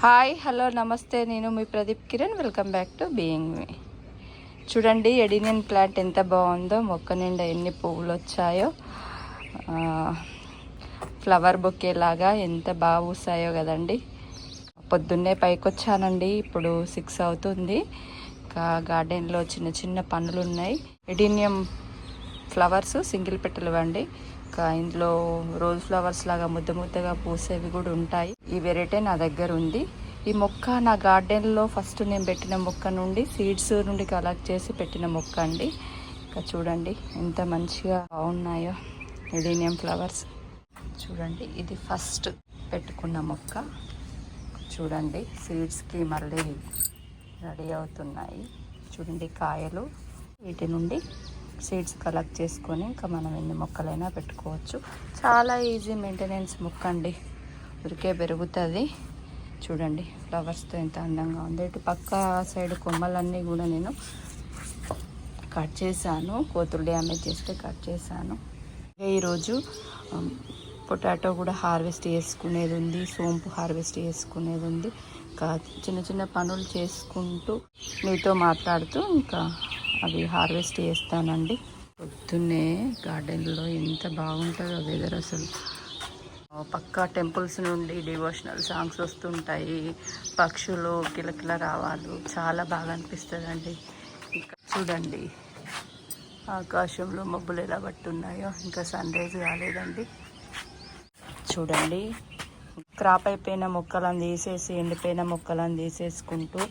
Hi hello నమస్తే, నేను మీ Pradeep Kiran. Welcome back to being me. చూడండి ఎడినియన్ ప్లాంట్ ఎంత బాగుందో, మొక్క నిండా ఎన్ని పువ్వులు వచ్చాయో, ఫ్లవర్ బొకే లాగా ఎంత బాగా పూసాయో కదండి. పొద్దున్నే పైకి వచ్చానండి, ఇప్పుడు 6 అవుతుంది. ఇంకా గార్డెన్లో చిన్న చిన్న పనులు ఉన్నాయి. ఎడినియం ఫ్లవర్స్ సింగిల్ పెటల్ అండి. ఇంకా ఇందులో రోజ్ ఫ్లవర్స్ లాగా ముద్ద ముద్దగా పూసేవి కూడా ఉంటాయి. ఈ వెరైటీ నా దగ్గర ఉంది. ఈ మొక్క నా గార్డెన్లో ఫస్ట్ నేను పెట్టిన మొక్క నుండి సీడ్స్ నుండి కలెక్ట్ చేసి పెట్టిన మొక్క అండి. ఇంకా చూడండి ఎంత మంచిగా బాగున్నాయో ఎడినియం ఫ్లవర్స్. చూడండి ఇది ఫస్ట్ పెట్టుకున్న మొక్క. చూడండి సీడ్స్కి మళ్ళీ రెడీ అవుతున్నాయి. చూడండి కాయలు, వీటి నుండి సీడ్స్ కలెక్ట్ చేసుకొని ఇంకా మనం ఎన్ని మొక్కలైనా పెట్టుకోవచ్చు. చాలా ఈజీ మెయింటెనెన్స్ మొక్క అండి, ఉరికే పెరుగుతుంది. చూడండి ఫ్లవర్స్తో ఎంత అందంగా ఉంది. ఇటు పక్క సైడ్ కొమ్మలన్నీ కూడా నేను కట్ చేశాను, కోతులు డ్యామేజ్ చేస్తే కట్ చేశాను. ఈరోజు పొటాటో కూడా హార్వెస్ట్ చేసుకునేది ఉంది, సోంపు హార్వెస్ట్ చేసుకునేది ఉంది. ఇంకా చిన్న చిన్న పనులు చేసుకుంటూ మీతో మాట్లాడుతూ ఇంకా అవి హార్వెస్ట్ చేస్తానండి. పొద్దున్నే గార్డెన్లో ఎంత బాగుంటుందో వెదర్ అసలు. పక్కా టెంపుల్స్ నుండి డివోషనల్ సాంగ్స్ వస్తుంటాయి, పక్షులు కిలకిల రావాలు, చాలా బాగా అనిపిస్తుందండి. ఇంకా చూడండి ఆకాశంలో మబ్బులు ఎలా పట్టున్నాయో, ఇంకా సన్ రైజ్ కాలేదండి. చూడండి క్రాప్ అయిపోయిన మొక్కలను తీసేసి ఎండిపోయిన మొక్కలను తీసేసుకుంటూ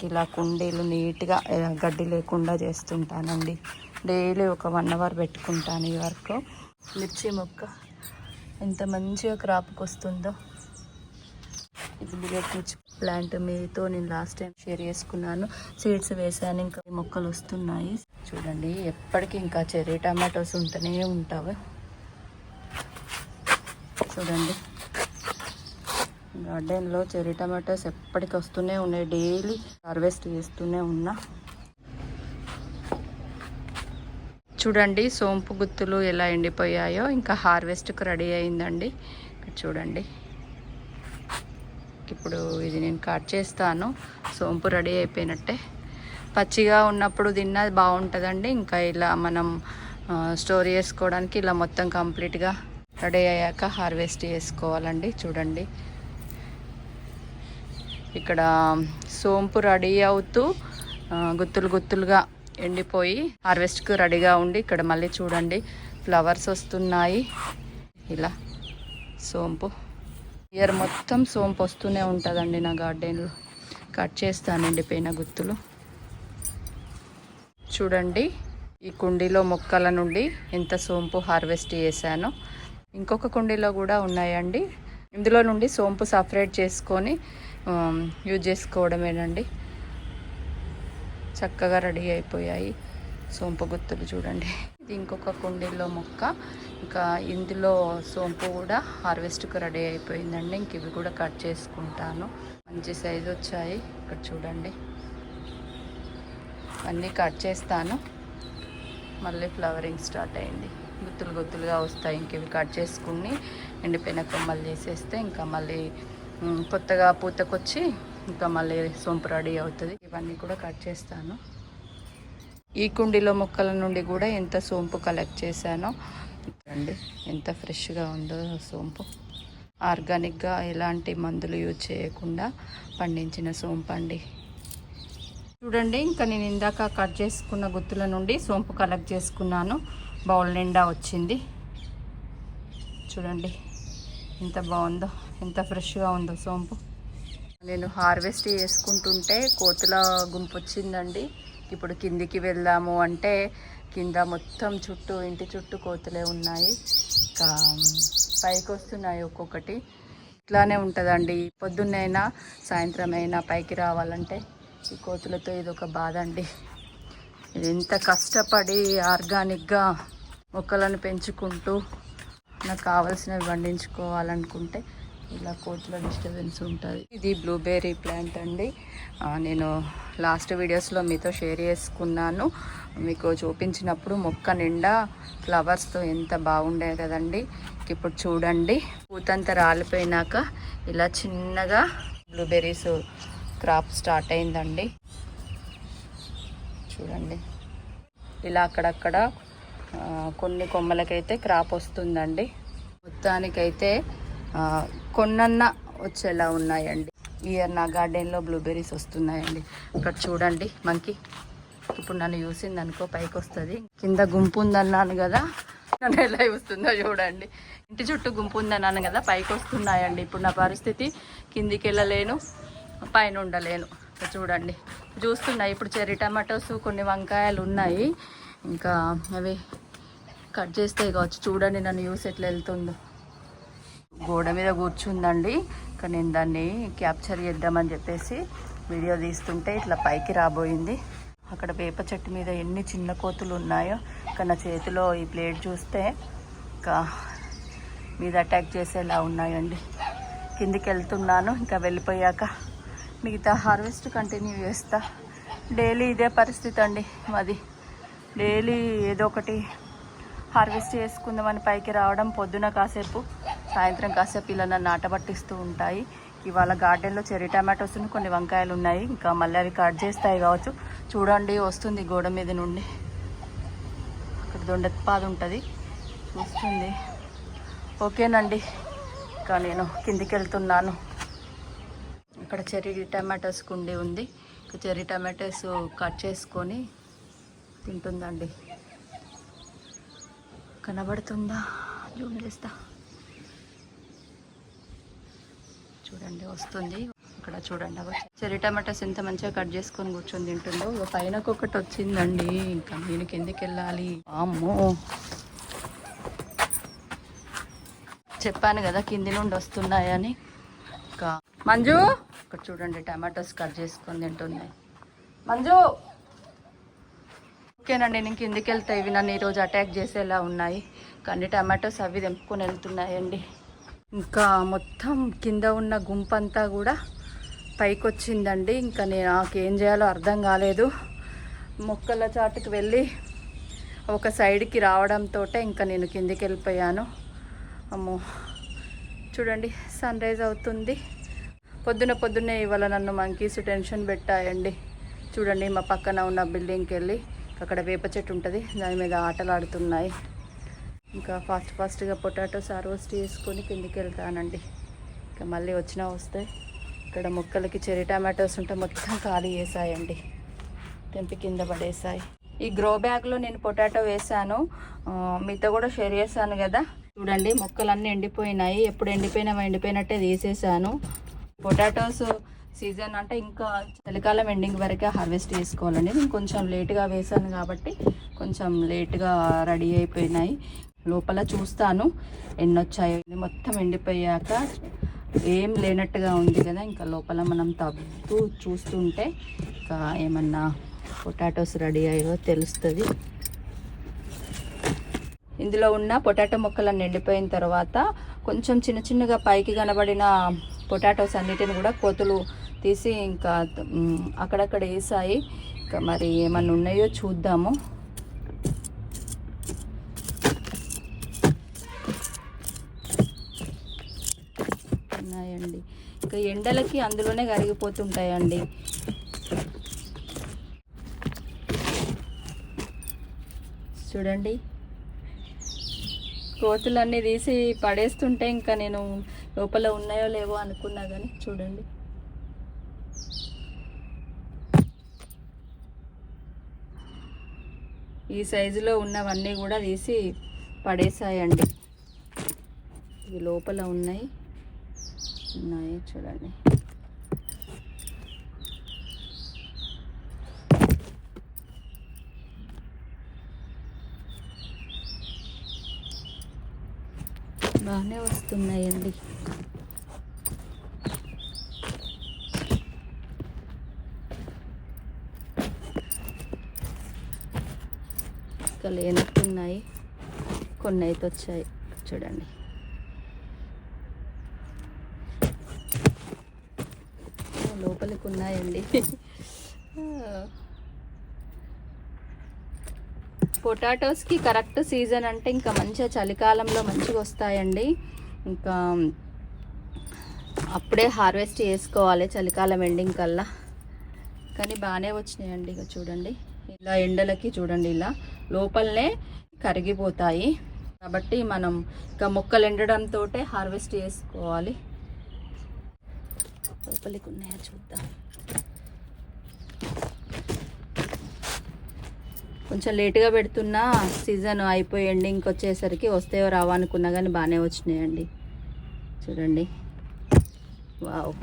ఇలా కుండీలు నీట్గా గడ్డి లేకుండా చేస్తుంటానండి. డైలీ ఒక 1 అవర్ పెట్టుకుంటాను ఈ వర్క్. మిర్చి మొక్క ఎంత మంచిగా క్రాప్కి వస్తుందో. ఇది బుల్లెట్ మిర్చి ప్లాంట్ మీతో నేను లాస్ట్ టైం షేర్ చేసుకున్నాను. సీడ్స్ వేసాను, ఇంకా మొక్కలు వస్తున్నాయి. చూడండి ఎప్పటికీ ఇంకా చెర్రీ టమాటోస్ ఉంటూనే ఉంటావు. చూడండి గార్డెన్లో చెర్రీ టమాటోస్ ఎప్పటికి వస్తూనే ఉన్నాయి, డైలీ హార్వెస్ట్ చేస్తూనే ఉన్నా. చూడండి సోంపు గుత్తులు ఎలా ఎండిపోయాయో, ఇంకా హార్వెస్ట్కి రెడీ అయిందండి. చూడండి ఇప్పుడు ఇది నేను కట్ చేస్తాను. సోంపు రెడీ అయిపోయినట్టే. పచ్చిగా ఉన్నప్పుడు తిన్నది బాగుంటుందండి. ఇంకా ఇలా మనం స్టోర్ చేసుకోవడానికి ఇలా మొత్తం కంప్లీట్గా రెడీ అయ్యాక హార్వెస్ట్ చేసుకోవాలండి. చూడండి ఇక్కడ సోంపు రెడీ అవుతూ గుత్తులు గుత్తులుగా ఎండిపోయి హార్వెస్ట్కి రెడీగా ఉండి, ఇక్కడ మళ్ళీ చూడండి ఫ్లవర్స్ వస్తున్నాయి. ఇలా సోంపు ఇయర్ మొత్తం సోంపు వస్తూనే ఉంటుందండి నా గార్డెన్లో. కట్ చేస్తాను ఎండిపోయిన గుత్తులు. చూడండి ఈ కుండీలో మొక్కల నుండి ఎంత సోంపు హార్వెస్ట్ చేశానో. ఇంకొక కుండీలో కూడా ఉన్నాయండి. ఇందులో నుండి సోంపు సపరేట్ చేసుకొని యూజ్ చేసుకోవడమేనండి. చక్కగా రెడీ అయిపోయాయి సోంపు గుత్తులు. చూడండి ఇది ఇంకొక కుండీలో మొక్క. ఇంకా ఇందులో సోంపు కూడా హార్వెస్ట్కి రెడీ అయిపోయిందండి. ఇంక ఇవి కూడా కట్ చేసుకుంటాను. మంచి సైజు వచ్చాయి. ఇక్కడ చూడండి అన్నీ కట్ చేస్తాను. మళ్ళీ ఫ్లవరింగ్ స్టార్ట్ అయింది, గుత్తులు గుత్తులుగా వస్తాయి. ఇంక ఇవి కట్ చేసుకుని ఎండిపోయిన కొమ్మలు తీసేస్తే ఇంకా మళ్ళీ కొత్తగా పూతకొచ్చి ఇంకా మళ్ళీ సోంపు రెడీ అవుతుంది. ఇవన్నీ కూడా కట్ చేస్తాను. ఈ కుండీలో మొక్కల నుండి కూడా ఎంత సోంపు కలెక్ట్ చేశానో చూడండి, ఎంత ఫ్రెష్గా ఉందో సోంపు. ఆర్గానిక్గా ఎలాంటి మందులు యూజ్ చేయకుండా పండించిన సోంపు అండి. చూడండి ఇంకా నేను ఇందాక కట్ చేసుకున్న గుత్తుల నుండి సోంపు కలెక్ట్ చేసుకున్నాను. బౌల్ నిండా వచ్చింది. చూడండి ఎంత బాగుందో, ఎంత ఫ్రెష్గా ఉందో సోంపు. నేను హార్వెస్ట్ చేసుకుంటుంటే కోతుల గుంపు వచ్చిందండి. ఇప్పుడు కిందికి వెళ్దాము అంటే కింద మొత్తం చుట్టూ ఇంటి చుట్టూ కోతులే ఉన్నాయి. ఇంకా పైకి వస్తున్నాయి ఒక్కొక్కటి. ఇట్లానే ఉంటుందండి, పొద్దున్నైనా సాయంత్రం అయినా పైకి రావాలంటే ఈ కోతులతో ఇదొక బాధ అండి. ఇది ఎంత కష్టపడి ఆర్గానిక్గా మొక్కలను పెంచుకుంటూ నాకు కావాల్సినవి పండించుకోవాలనుకుంటే ఇలా కోతుల డిస్టర్బెన్స్ ఉంటుంది. ఇది బ్లూబెర్రీ ప్లాంట్ అండి. నేను లాస్ట్ వీడియోస్లో మీతో షేర్ చేసుకున్నాను. మీకు చూపించినప్పుడు మొక్క నిండా ఫ్లవర్స్తో ఎంత బాగుండే కదండి. ఇప్పుడు చూడండి పూతంతా రాలిపోయినాక ఇలా చిన్నగా బ్లూబెర్రీస్ క్రాప్ స్టార్ట్ అయిందండి. చూడండి ఇలా అక్కడక్కడ కొన్ని కొమ్మలకైతే క్రాప్ వస్తుందండి. మొత్తానికైతే కొన్నన్న వచ్చేలా ఉన్నాయండి. ఇయర్ నా గార్డెన్లో బ్లూబెర్రీస్ వస్తున్నాయండి. ఇక్కడ చూడండి మనకి ఇప్పుడు నన్ను చూసింది అనుకో పైకి వస్తుంది. కింద గుంపు ఉందన్నాను కదా, నన్ను ఎలా వస్తుందో చూడండి. ఇంటి చుట్టూ గుంపు ఉందన్నాను కదా, పైకి వస్తున్నాయండి. ఇప్పుడు నా పరిస్థితి కిందికి వెళ్ళలేను, పైన ఉండలేను. చూడండి చూస్తున్నాయి. ఇప్పుడు చెర్రీ టమాటోస్, కొన్ని వంకాయలు ఉన్నాయి. ఇంకా అవి కట్ చేస్తే కావచ్చు. చూడండి నన్ను యూస్ ఎట్లా వెళ్తుందో. గోడ మీద కూర్చుందండి. ఇంకా నేను దాన్ని క్యాప్చర్ చేద్దామని చెప్పేసి వీడియో తీస్తుంటే ఇట్లా పైకి రాబోయింది. అక్కడ వేప చెట్టు మీద ఎన్ని చిన్న కోతులు ఉన్నాయో. ఇంకా నా చేతిలో ఈ ప్లేట్ చూస్తే ఇంకా మీద అటాక్ చేసేలా ఉన్నాయండి. కిందికి వెళ్తున్నాను. ఇంకా వెళ్ళిపోయాక మిగతా హార్వెస్ట్ కంటిన్యూ చేస్తా. డైలీ ఇదే పరిస్థితి అండి మాది. డైలీ ఏదో ఒకటి హార్వెస్ట్ చేసుకుందామని పైకి రావడం, పొద్దున కాసేపు సాయంత్రం కాసేపు ఇలా నన్ను ఆటపట్టిస్తూ ఉంటాయి. ఇవాళ గార్డెన్లో చెర్రీ టమాటోస్ను కొన్ని వంకాయలు ఉన్నాయి. ఇంకా మళ్ళీ అవి కట్ చేస్తాయి కావచ్చు. చూడండి వస్తుంది గోడ మీద నుండి. అక్కడ దొండపాదు ఉంటుంది చూస్తుంది. ఓకేనండి, ఇంకా నేను కిందికి వెళ్తున్నాను. ఇక్కడ చెర్రీ టమాటోస్ కుండి ఉంది. చెర్రీ టమాటోస్ కట్ చేసుకొని తింటుందండి. కనబడుతుందా? జూమ్ చేస్తా. చూడండి వస్తుంది. ఇక్కడ చూడండి చెర్రీ టమాటోస్ ఎంత మంచిగా కట్ చేసుకొని కూర్చొని తింటుందో. పైనకు ఒకటి వచ్చిందండి. ఇంకా నేను కిందికి వెళ్ళాలి. అమ్మో, చెప్పాను కదా కింది నుండి వస్తున్నాయని. ఇంకా మంజు ఇక్కడ చూడండి టమాటోస్ కట్ చేసుకొని తింటున్నాయి. మంజు ఓకేనండి, నేను కిందికి వెళ్తా. ఇవి నన్ను ఈరోజు అటాక్ చేసేలా ఉన్నాయి. కానీ టమాటోస్ అవి తెంపుకొని వెళ్తున్నాయండి. ఇంకా మొత్తం కింద ఉన్న గుంపంతా కూడా పైకి వచ్చిందండి. ఇంకా నాకేం చేయాలో అర్థం కాలేదు. మొక్కల చాటుకు వెళ్ళి ఒక సైడ్కి రావడంతో ఇంకా నేను కిందికి వెళ్ళిపోయాను. అమ్మో చూడండి సన్ రైజ్ అవుతుంది. పొద్దున్నే ఇవాళ నన్ను మంకీస్ టెన్షన్ పెట్టాయండి. చూడండి మా పక్కన ఉన్న బిల్డింగ్కి వెళ్ళి అక్కడ వేప చెట్టు ఉంటుంది, దాని మీద ఆటలాడుతున్నాయి. ఇంకా ఫాస్ట్గా పొటాటోస్ హార్వెస్ట్ చేసుకొని కిందికి వెళ్తానండి. ఇంకా మళ్ళీ వస్తాయి. ఇక్కడ మొక్కలకి చెర్రీ టమాటోస్ ఉంటే మొత్తం ఖాళీ చేసాయండి, తెంపి కింద పడేసాయి. ఈ గ్రో బ్యాగ్లో నేను పొటాటో వేసాను, మీతో కూడా షేర్ చేశాను కదా. చూడండి మొక్కలన్నీ ఎండిపోయినాయి. ఎప్పుడు ఎండిపోయినట్టే తీసేసాను. పొటాటోస్ సీజన్ అంటే ఇంకా చలికాలం ఎండింగ్ వరకే హార్వెస్ట్ చేసుకోవాలండి. నేను కొంచెం లేట్గా వేసాను కాబట్టి కొంచెం లేట్గా రెడీ అయిపోయినాయి. లోపల చూస్తాను ఎన్ని వచ్చాయో. మొత్తం ఎండిపోయాక ఏం లేనట్టుగా ఉంది కదా, ఇంకా లోపల మనం తవ్వుతూ చూస్తుంటే ఇంకా ఏమన్నా పొటాటోస్ రెడీ అయ్యో తెలుస్తుంది. ఇందులో ఉన్న పొటాటో మొక్కలన్నీ ఎండిపోయిన తర్వాత కొంచెం చిన్నగా పైకి కనబడిన పొటాటోస్ అన్నిటిని కూడా కోతులు తీసి ఇంకా అక్కడక్కడ వేసాయి. ఇంకా మరి ఏమన్నా ఉన్నాయో చూద్దాము. ఉన్నాయండి. ఇంకా ఎండలకి అందులోనే కరిగిపోతుంటాయండి. చూడండి కోతులన్నీ తీసి పడేస్తుంటే ఇంకా నేను లోపల ఉన్నాయో లేవో అనుకున్నా కానీ చూడండి ఈ సైజులో ఉన్నవన్నీ కూడా తీసి పడేసాయండి. ఇవి లోపల ఉన్నాయి చూడండి. బాగానే వస్తున్నాయండి. ఇంకా లేనట్టున్నాయి, కొన్ని అయితే వచ్చాయి చూడండి. లోపలికి ఉన్నాయండి. పొటాటోస్కి కరెక్ట్ సీజన్ అంటే ఇంకా మంచిగా చలికాలంలో మంచిగా వస్తాయండి. ఇంకా అప్పుడే హార్వెస్ట్ చేసుకోవాలి చలికాలం ఎండింగ్ కల్లా. కానీ బాగానే వచ్చినాయండి. ఇక చూడండి ఇలా ఎండలకి చూడండి ఇలా లోపలనే కరిగిపోతాయి. కాబట్టి మనం ఇంకా మొక్కలు ఎండడంతో హార్వెస్ట్ చేసుకోవాలి. లోపలికి ఉన్నాయా చూద్దాం. కొంచెం లేటుగా పెడుతున్నా, సీజన్ అయిపోయి ఎండింగ్కి వచ్చేసరికి వస్తాయో రావా అనుకున్నా కానీ బాగానే వచ్చినాయండి. చూడండి wow.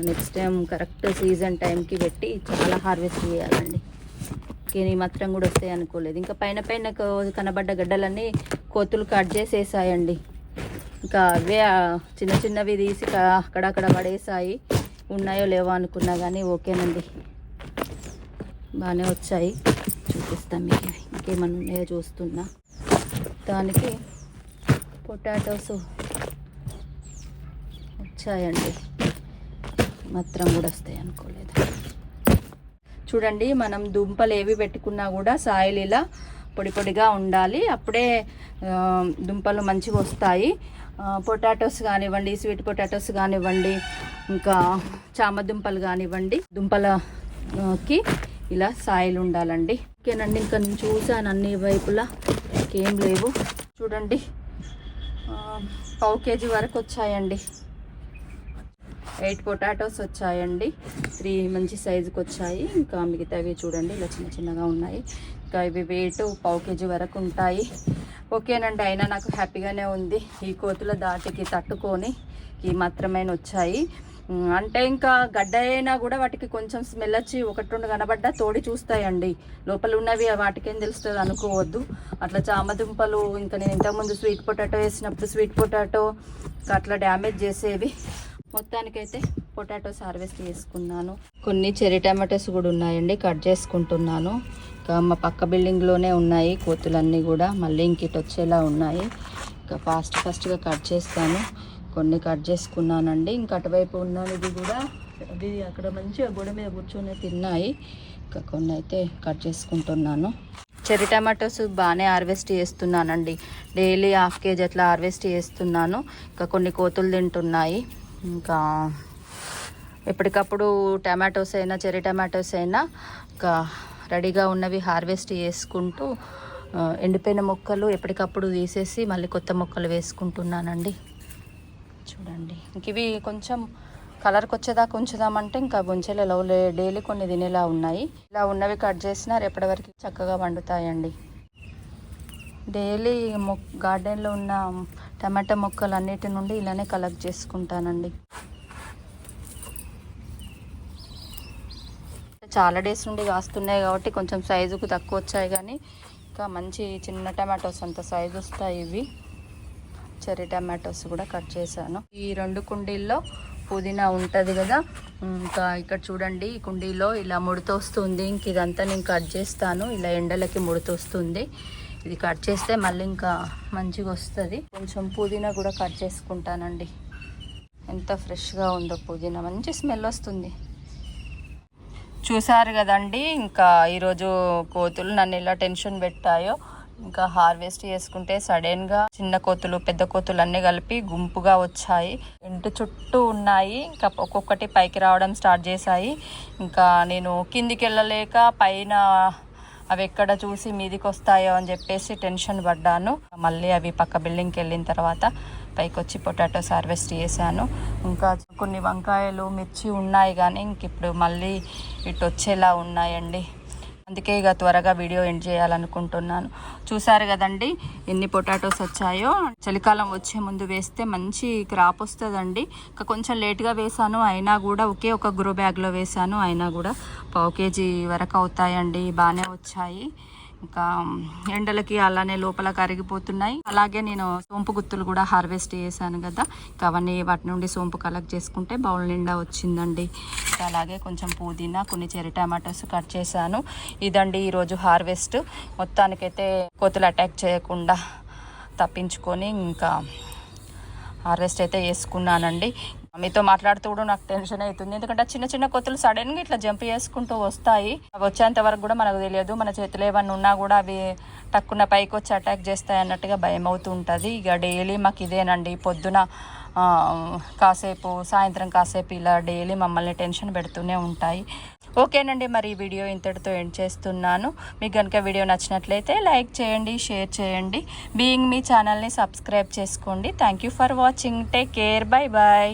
Next time correct season టైంకి పెట్టి చాలా హార్వెస్ట్ చేయాలండి. ఈ మాత్రం కూడా వస్తాయి అనుకోలేదు. ఇంకా పైన పైన కనబడ్డ గడ్డలన్నీ కోతులు కట్ చేసేసాయండి. ఇంకా అవే చిన్న చిన్నవి తీసి అక్కడక్కడ పడేసాయి. ఉన్నాయో లేవో అనుకున్నా కానీ ఓకేనండి, బాగానే వచ్చాయి. చూపిస్తాం మీకు ఇంకేమన్నా ఉన్నాయో చూస్తున్నా. దానికి పొటాటోస్ వచ్చాయండి, మాత్రం కూడా వస్తాయి అనుకోలేదు. చూడండి మనం దుంపలు ఏవి పెట్టుకున్నా కూడా సాయిల్ ఇలా పొడి పొడిగా ఉండాలి, అప్పుడే దుంపలు మంచిగా వస్తాయి. పొటాటోస్ కానివ్వండి, స్వీట్ పొటాటోస్ కానివ్వండి, ఇంకా చామదుంపలు కానివ్వండి, దుంపలకి ఇలా సాయిల్ ఉండాలండి. ఓకేనండి, ఇంకా నేను చూసాను అన్ని వైపులా ఇంకేం లేవు. చూడండి 1/2 kg వరకు వచ్చాయండి. 8 పొటాటోస్ వచ్చాయండి. 3 మంచి సైజుకి వచ్చాయి. ఇంకా మిగతావి చూడండి ఇలా చిన్న చిన్నగా ఉన్నాయి. ఇంకా ఇవి వెయిట్ 1/2 kg వరకు ఉంటాయి. ఓకేనండి, అయినా నాకు హ్యాపీగానే ఉంది. ఈ కోతుల దాటికి తట్టుకొని ఈ మాత్రమే వచ్చాయి. అంటే ఇంకా గడ్డ అయినా కూడా వాటికి కొంచెం స్మెల్ వచ్చి 1-2 కనబడ్డా తోడి చూస్తాయండి. లోపల ఉన్నవి వాటికేం తెలుస్తుంది అనుకోవద్దు. అట్లా చామదుంపలు, ఇంకా నేను ఇంతకుముందు స్వీట్ పొటాటో వేసినప్పుడు స్వీట్ పొటాటో అట్లా డ్యామేజ్ చేసేవి. మొత్తానికైతే పొటాటోస్ హార్వెస్ట్ చేసుకున్నాను. కొన్ని చెర్రీ టమాటోస్ కూడా ఉన్నాయండి, కట్ చేసుకుంటున్నాను. ఇంకా మా పక్క బిల్డింగ్లోనే ఉన్నాయి కోతులన్నీ కూడా, మళ్ళీ ఇంక ఇటు వచ్చేలా ఉన్నాయి. ఇంకా ఫాస్ట్గా కట్ చేస్తాను. కొన్ని కట్ చేసుకున్నానండి. ఇంకా అటువైపు ఉన్నది కూడా అది అక్కడ మంచిగా గోడ మీద కూర్చొని తిన్నాయి. ఇంకా కొన్ని అయితే కట్ చేసుకుంటున్నాను. చెర్రీ టమాటోస్ బాగానే హార్వెస్ట్ చేస్తున్నానండి. డైలీ 1/2 kg అట్లా హార్వెస్ట్ చేస్తున్నాను. ఇంకా కొన్ని కోతులు తింటున్నాయి. ఇంకా ఎప్పటికప్పుడు టమాటోస్ అయినా చెర్రీ టమాటోస్ అయినా ఇంకా రెడీగా ఉన్నవి హార్వెస్ట్ చేసుకుంటూ ఎండిపోయిన మొక్కలు ఎప్పటికప్పుడు తీసేసి మళ్ళీ కొత్త మొక్కలు వేసుకుంటున్నానండి. చూడండి ఇంక ఇవి కొంచెం కలర్కి వచ్చేదాకా ఉంచుదామంటే ఇంకా బొంచెలలో డైలీ కొన్ని తినేలా ఉన్నాయి. ఇలా ఉన్నవి కట్ చేసినా రేపటి వరకు చక్కగా వండుతాయండి. డైలీ గార్డెన్లో ఉన్న టమాటా మొక్కలు అన్నిటి నుండి ఇలానే కలెక్ట్ చేసుకుంటానండి. చాలా డేస్ నుండి కాస్తున్నాయి కాబట్టి కొంచెం సైజుకు తక్కువ వచ్చాయి, కానీ ఇంకా మంచి చిన్న టమాటోస్ అంత సైజు వస్తాయి ఇవి. చెర్రీ టమాటోస్ కూడా కట్ చేశాను. ఈ 2 కుండీల్లో పుదీనా ఉంటుంది కదా, ఇంకా ఇక్కడ చూడండి ఈ కుండీలో ఇలా ముడత వస్తుంది. ఇంక ఇదంతా నేను కట్ చేస్తాను. ఇలా ఎండలకి ముడత వస్తుంది, ఇది కట్ చేస్తే మళ్ళీ ఇంకా మంచిగా వస్తుంది. కొంచెం పుదీనా కూడా కట్ చేసుకుంటానండి. ఎంత ఫ్రెష్గా ఉందో పుదీనా, మంచి స్మెల్ వస్తుంది. చూసారు కదండి, ఇంకా ఈరోజు కోతులు నన్ను ఇలా టెన్షన్ పెట్టాయో. ఇంకా హార్వెస్ట్ చేసుకుంటే సడన్గా చిన్న కోతులు పెద్ద కోతులు అన్నీ కలిపి గుంపుగా వచ్చాయి. ఇంటి చుట్టూ ఉన్నాయి. ఇంకా ఒక్కొక్కటి పైకి రావడం స్టార్ట్ చేశాయి. ఇంకా నేను కిందికి వెళ్ళలేక పైన అవి ఎక్కడ చూసి మీదికి వస్తాయో అని చెప్పేసి టెన్షన్ పడ్డాను. మళ్ళీ అవి పక్క బిల్డింగ్కి వెళ్ళిన తర్వాత పైకి వచ్చి పొటాటోస్ హార్వెస్ట్ చేశాను. ఇంకా కొన్ని వంకాయలు మిర్చి ఉన్నాయి, కానీ ఇంక ఇప్పుడు మళ్ళీ ఇటు వచ్చేలా ఉన్నాయండి. అందుకే ఇక త్వరగా వీడియో ఎండ్ చేయాలనుకుంటున్నాను. చూసారు కదండి ఎన్ని పొటాటోస్ వచ్చాయో. చలికాలం వచ్చే ముందు వేస్తే మంచి క్రాప్ వస్తుందండి. ఇంకా కొంచెం లేట్గా వేసాను, అయినా కూడా ఒకే ఒక గ్రో బ్యాగ్లో వేసాను, అయినా కూడా 1/2 kg వరకు అవుతాయండి. బాగానే వచ్చాయి. ఇంకా ఎండలకి అలానే లోపల కరిగిపోతున్నాయి. అలాగే నేను సోంపు గుత్తులు కూడా హార్వెస్ట్ చేశాను కదా, ఇంకా అవన్నీ వాటి నుండి సోంపు కలెక్ట్ చేసుకుంటే బౌల్ నిండా వచ్చిందండి. ఇంకా అలాగే కొంచెం పుదీనా, కొన్ని చెర్రీ టమాటోస్ కట్ చేశాను. ఇదండి ఈరోజు హార్వెస్ట్. మొత్తానికైతే కోతులు అటాక్ చేయకుండా తప్పించుకొని ఇంకా హార్వెస్ట్ అయితే చేసుకున్నానండి. మీతో మాట్లాడుతూ కూడా నాకు టెన్షన్ అవుతుంది, ఎందుకంటే చిన్న చిన్న కొత్తలు సడన్గా ఇట్లా జంప్ చేసుకుంటూ వస్తాయి. అవి వచ్చేంత వరకు కూడా మనకు తెలియదు. మన చేతిలో ఏమన్నా ఉన్నా కూడా అవి టక్కున పైకి వచ్చి అటాక్ చేస్తాయి అన్నట్టుగా భయం అవుతూ ఉంటుంది. ఇక డైలీ మాకు ఇదేనండి, పొద్దున కాసేపు, సాయంత్రం కాసేపు, ఇలా డైలీ మమ్మల్ని టెన్షన్ పెడుతూనే ఉంటాయి. ఓకేనండి, మరి ఈ వీడియో ఇంతటితో ఎండ్ చేస్తున్నాను. మీకు కనుక వీడియో నచ్చినట్లయితే లైక్ చేయండి, షేర్ చేయండి. బీయింగ్ మీ ఛానల్ని సబ్స్క్రైబ్ చేసుకోండి. Thank you for watching. Take care. Bye bye.